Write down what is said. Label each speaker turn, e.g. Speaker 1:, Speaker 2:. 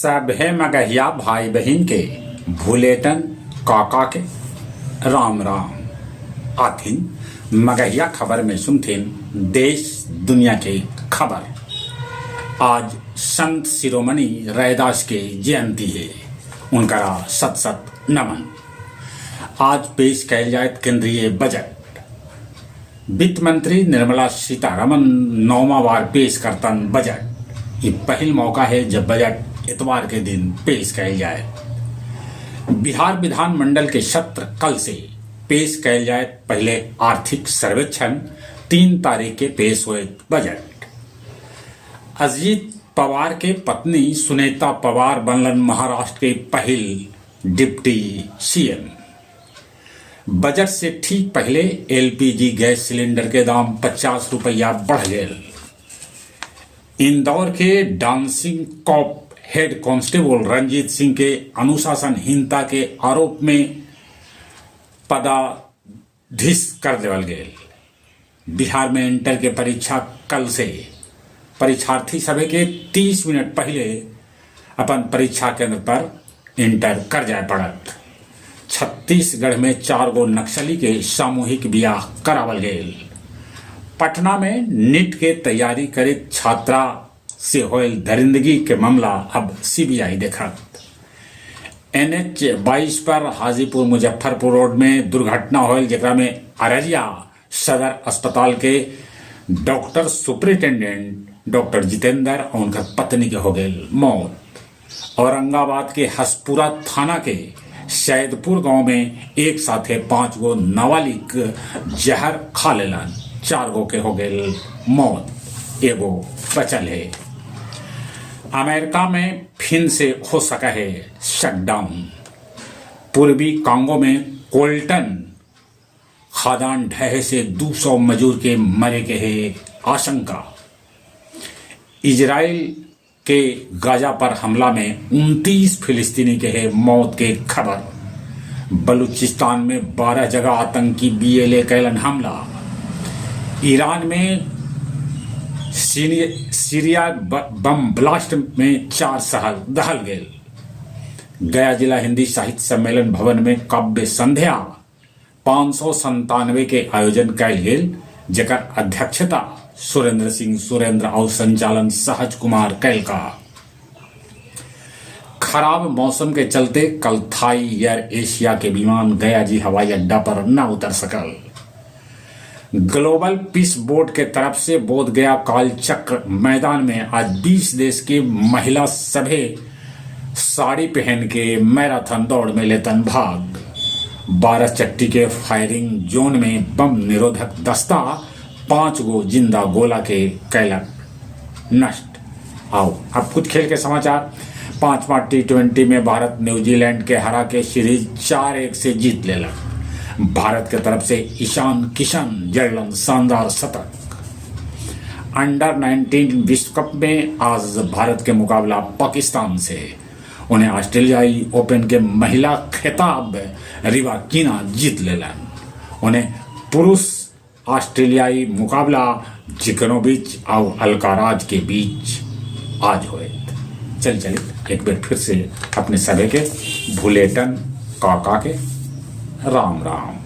Speaker 1: सभे मगहिया भाई बहन के भूलेटन काका के राम राम आथिन मगहिया खबर में सुनथिन देश दुनिया के खबर। आज संत शिरोमणि रैदास के जयंती है, उनका सत सत नमन। आज पेश कैल जाए केंद्रीय बजट। वित्त मंत्री निर्मला सीतारमन 9वां बार पेश करतन बजट। ये पहल मौका है जब बजट इतवार के दिन पेश कैल जाए। बिहार विधानमंडल के सत्र कल से पेश कैल जाए। पहले आर्थिक सर्वेक्षण 3 तारीख के पेश हुए बजट। अजीत पवार के पत्नी सुनीता पवार बनलन महाराष्ट्र के पहल डिप्टी सीएम। बजट से ठीक पहले एलपीजी गैस सिलेंडर के दाम 50 रुपया बढ़ गए। इंदौर के dancing cop head constable Ranjit Singh के अनुशासनहीनता के आरोप में पदाधीश कर देवल गए। बिहार में इंटर के परीक्षा कल से परीक्षार्थी सभी के 30 मिनट पहले अपन परीक्षा केंद्र पर इंटर कर जाए पड़त। छत्तीसगढ़ में 4 गो नक्सली के सामूहिक बियाह करावल गए। पटना में नीट के तैयारी करे छात्रा से होल दरिंदगी के मामला अब सीबीआई देखत। NH 22 पर हाजीपुर मुजफ्फरपुर रोड में दुर्घटना होल, जेकरा में अररिया सदर अस्पताल के डॉक्टर सुपरिटेंडेंट डॉक्टर जितेंद्र और उनकर पत्नी के हो गए मौत। औरंगाबाद के हसपुरा थाना के सैदपुर गांव में एक साथे 5 गो नाबालिग जहर खा लेलन। 4 गो के हो गए मौत, एगो बचल है। अमेरिका में फिर से हो सका है शटडाउन। पूर्वी कांगो में कोल्टन खदान ढहे से 200 मजदूर के मरे के है आशंका। इजराइल के गाजा पर हमला में 29 फिलिस्तीनी के है मौत के खबर। बलूचिस्तान में 12 जगह आतंकी BLA कैलन हमला। ईरान में सीरिया बम ब्लास्ट में 4 सहल दहल गए। गया जिला हिंदी साहित्य सम्मेलन भवन में काव्य संध्या 597 के आयोजन कैल गेल, जेकर अध्यक्षता सुरेंद्र सिंह सुरेंद्र और संचालन सहज कुमार कैल का। खराब मौसम के चलते कल थाई एयर एशिया के विमान गया जी हवाई अड्डा पर न उतर सकल। ग्लोबल पीस बोर्ड के तरफ से बोध गया काल चक्र मैदान में आज 20 देश की महिला सभे साड़ी पहन के मैराथन दौड़ में लेतन भाग। 12 चट्टी के फायरिंग जोन में बम निरोधक दस्ता 5 गो जिंदा गोला के कैलक नष्ट। आओ अब कुछ खेल के समाचार। 5वां T20 में भारत न्यूजीलैंड के हरा के सीरीज 4-1 से जीत लेलक। भारत के तरफ से ईशान किशन जड़लन शानदार शतक। अंडर 19 विश्व कप में आज भारत के मुकाबला पाकिस्तान से। उन्हें ऑस्ट्रेलियाई ओपन के महिला खिताब रिवाकीना जीत लेलन। उन्हें पुरुष ऑस्ट्रेलियाई मुकाबला जिकनोविच और अल्काराज के बीच आज हुए। चलिए एक बार फिर से अपने सभी के भूलेटन काका के राम राम।